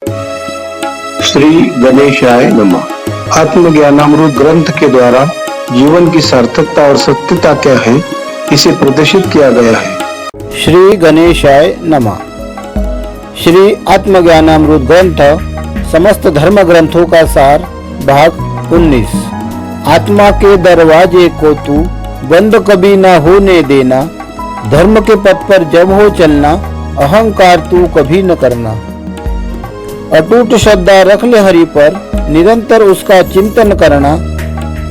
श्री गणेशाय नमः। आत्मज्ञानामृत ग्रंथ के द्वारा जीवन की सार्थकता और सत्यता क्या है, इसे प्रदर्शित किया गया है। श्री गणेशाय नमः। श्री आत्मज्ञानामृत ग्रंथ समस्त धर्म ग्रंथों का सार, भाग 19। आत्मा के दरवाजे को तू बंद कभी न होने देना, धर्म के पथ पर जब हो चलना, अहंकार तू कभी न करना। अटूट श्रद्धा रख ले हरि पर, निरंतर उसका चिंतन करना,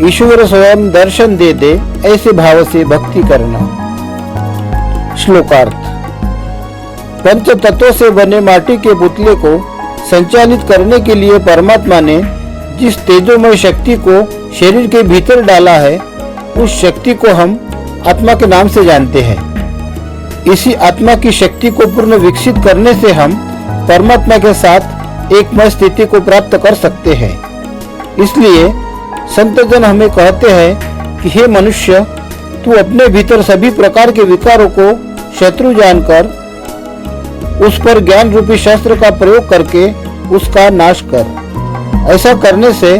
ईश्वर स्वयं दर्शन दे दे, ऐसे भाव से भक्ति करना। श्लोकार्थ। पंच तत्वों से बने माटी के पुतले को संचालित करने के लिए परमात्मा ने जिस तेजोमय शक्ति को शरीर के भीतर डाला है, उस शक्ति को हम आत्मा के नाम से जानते हैं। इसी आत्मा की शक्ति को पूर्ण विकसित करने से हम परमात्मा के साथ एकमय स्थिति को प्राप्त कर सकते हैं। इसलिए संतजन हमें कहते हैं कि हे मनुष्य, तू अपने भीतर सभी प्रकार के विकारों को शत्रु जानकर उस पर ज्ञान रूपी शस्त्र का प्रयोग करके उसका नाश कर। ऐसा करने से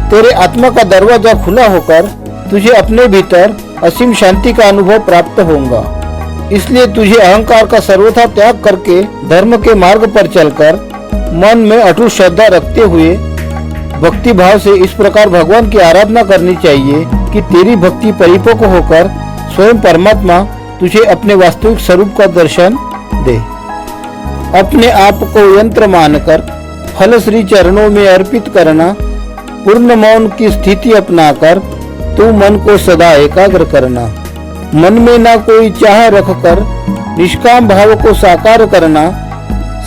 तेरे आत्मा का दरवाजा खुला होकर तुझे अपने भीतर असीम शांति का अनुभव प्राप्त होगा। इसलिए तुझे अहंकार का सर्वथा त्याग करके धर्म के मार्ग पर चलकर मन में अटूट श्रद्धा रखते हुए भक्ति भाव से इस प्रकार भगवान की आराधना करनी चाहिए कि तेरी भक्ति परिपक्व होकर स्वयं परमात्मा तुझे अपने वास्तविक स्वरूप का दर्शन दे। अपने आप को यंत्र मानकर फल श्री चरणों में अर्पित करना, पूर्ण मौन की स्थिति अपनाकर तू मन को सदा एकाग्र करना। मन में ना कोई चाह रखकर निष्काम भाव को साकार करना,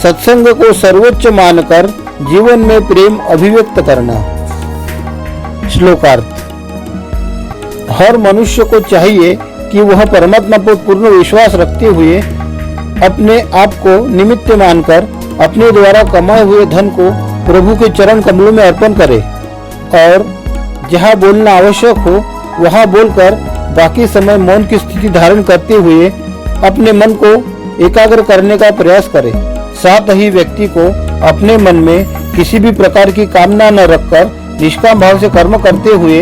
सत्संग को सर्वोच्च मानकर जीवन में प्रेम अभिव्यक्त करना। श्लोकार्थ। हर मनुष्य को चाहिए कि वह परमात्मा पर पूर्ण विश्वास रखते हुए अपने आप को निमित्त मानकर अपने द्वारा कमाए हुए धन को प्रभु के चरण कमलों में अर्पण करे और जहाँ बोलना आवश्यक हो वहाँ बोलकर बाकी समय मौन की स्थिति धारण करते हुए अपने मन को एकाग्र करने का प्रयास करे। साथ ही व्यक्ति को अपने मन में किसी भी प्रकार की कामना न रखकर निष्काम भाव से कर्म करते हुए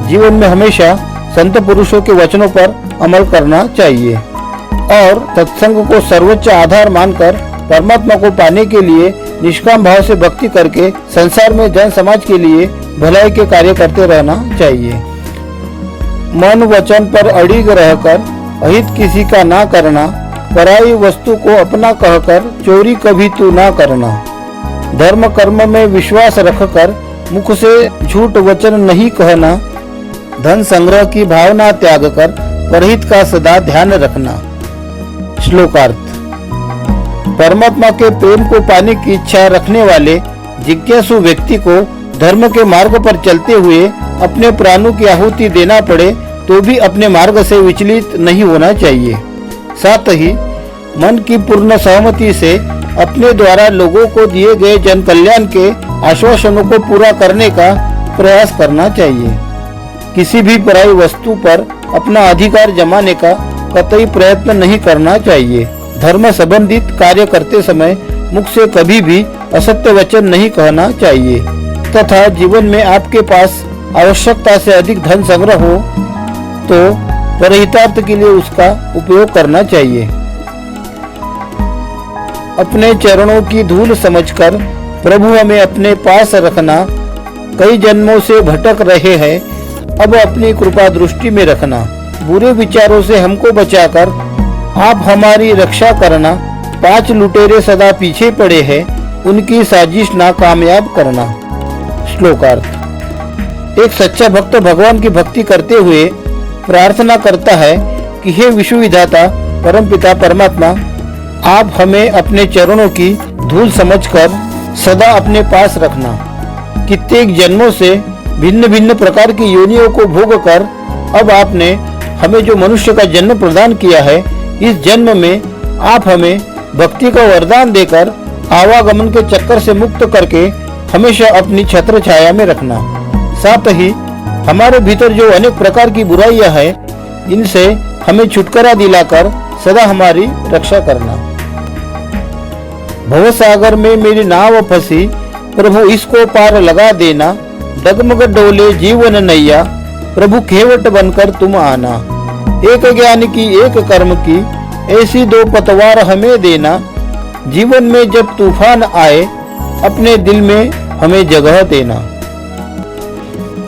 जीवन में हमेशा संत पुरुषों के वचनों पर अमल करना चाहिए और सत्संग को सर्वोच्च आधार मानकर परमात्मा को पाने के लिए निष्काम भाव से भक्ति करके संसार में जन समाज के लिए भलाई के कार्य करते रहना चाहिए। मन वचन पर अड़िग रहकर अहित किसी का ना करना, पराई वस्तु को अपना कहकर चोरी कभी तू ना करना। धर्म कर्म में विश्वास रखकर मुख से झूठ वचन नहीं कहना, धन संग्रह की भावना त्याग कर परहित का सदा ध्यान रखना। श्लोकार्थ। परमात्मा के प्रेम को पाने की इच्छा रखने वाले जिज्ञासु व्यक्ति को धर्म के मार्ग पर चलते हुए अपने प्राणों की आहुति देना पड़े तो भी अपने मार्ग से विचलित नहीं होना चाहिए। साथ ही मन की पूर्ण सहमति से अपने द्वारा लोगों को दिए गए जन कल्याण के आश्वासनों को पूरा करने का प्रयास करना चाहिए। किसी भी पराई वस्तु पर अपना अधिकार जमाने का कतई प्रयत्न नहीं करना चाहिए। धर्म संबंधित कार्य करते समय मुख से कभी भी असत्य वचन नहीं कहना चाहिए तथा जीवन में आपके पास आवश्यकता से अधिक धन संग्रह हो तो परहितार्थ के लिए उसका उपयोग करना चाहिए। अपने चरणों की धूल समझकर प्रभु हमें अपने पास रखना। कई जन्मों से भटक रहे हैं, अब अपनी कृपा दृष्टि में रखना। बुरे विचारों से हमको बचाकर आप हमारी रक्षा करना। 5 लुटेरे सदा पीछे पड़े हैं, उनकी साजिश नाकामयाब करना। श्लोकार्थ। एक सच्चा भक्त भगवान की भक्ति करते हुए प्रार्थना करता है कि हे विश्व विधाता परमपिता परमात्मा, आप हमें अपने चरणों की धूल समझकर सदा अपने पास रखना। कितने जन्मों से भिन्न भिन्न प्रकार की योनियों को भोग कर अब आपने हमें जो मनुष्य का जन्म प्रदान किया है, इस जन्म में आप हमें भक्ति का वरदान देकर आवागमन के चक्कर से मुक्त करके हमेशा अपनी छत्र छाया में रखना। साथ ही हमारे भीतर जो अनेक प्रकार की बुराइयां हैं, इनसे हमें छुटकारा दिलाकर सदा हमारी रक्षा करना। भवसागर में मेरी नाव फंसी, प्रभु इसको पार लगा देना। डगमग डोले जीवन नैया, प्रभु खेवट बनकर तुम आना। एक ज्ञान की एक कर्म की, ऐसी दो पतवार हमें देना। जीवन में जब तूफान आए, अपने दिल में हमें जगह देना।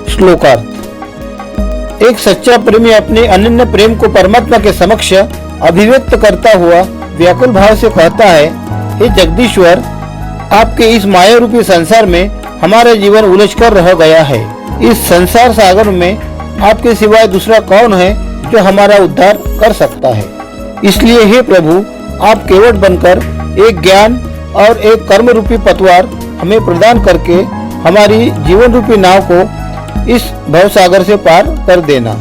श्लोकार्थ। एक सच्चा प्रेमी अपने अनन्य प्रेम को परमात्मा के समक्ष अभिव्यक्त करता हुआ व्याकुल भाव से कहता है, हे जगदीश्वर, आपके इस माया रूपी संसार में हमारा जीवन उलझकर रह गया है। इस संसार सागर में आपके सिवाय दूसरा कौन है जो हमारा उद्धार कर सकता है। इसलिए हे प्रभु, आप केवट बनकर एक ज्ञान और एक कर्म रूपी पतवार हमें प्रदान करके हमारी जीवन रूपी नाव को इस भवसागर से पार कर देना।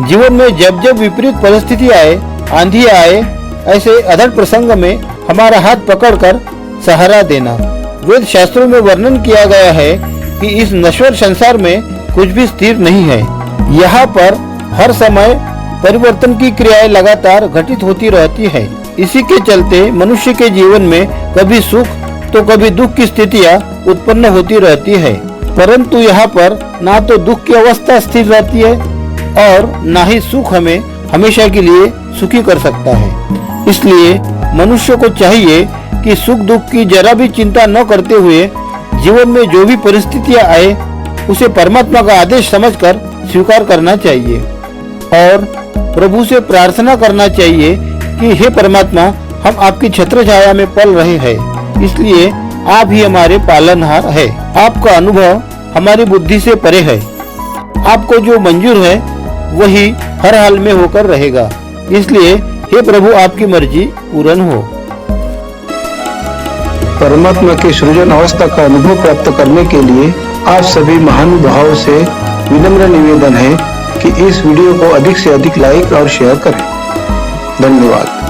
जीवन में जब जब विपरीत परिस्थिति आए, आंधी आए, ऐसे अधर प्रसंग में हमारा हाथ पकड़कर सहारा देना। वेद शास्त्रों में वर्णन किया गया है कि इस नश्वर संसार में कुछ भी स्थिर नहीं है। यहाँ पर हर समय परिवर्तन की क्रियाएं लगातार घटित होती रहती है। इसी के चलते मनुष्य के जीवन में कभी सुख तो कभी दुख की स्थितियां उत्पन्न होती रहती है। परंतु यहाँ पर ना तो दुख की अवस्था स्थिर रहती है और ना ही सुख हमें हमेशा के लिए सुखी कर सकता है। इसलिए मनुष्य को चाहिए कि सुख दुख की जरा भी चिंता न करते हुए जीवन में जो भी परिस्थितियां आए उसे परमात्मा का आदेश समझकर स्वीकार करना चाहिए और प्रभु से प्रार्थना करना चाहिए कि हे परमात्मा, हम आपकी छत्र छाया में पल रहे हैं, इसलिए आप ही हमारे पालनहार है। आपका अनुभव हमारी बुद्धि से परे है। आपको जो मंजूर है वही हर हाल में होकर रहेगा। इसलिए हे प्रभु, आपकी मर्जी पूर्ण हो। परमात्मा की सृजन अवस्था का अनुभव प्राप्त करने के लिए आप सभी महानुभावों से विनम्र निवेदन है कि इस वीडियो को अधिक से अधिक लाइक और शेयर करें। धन्यवाद।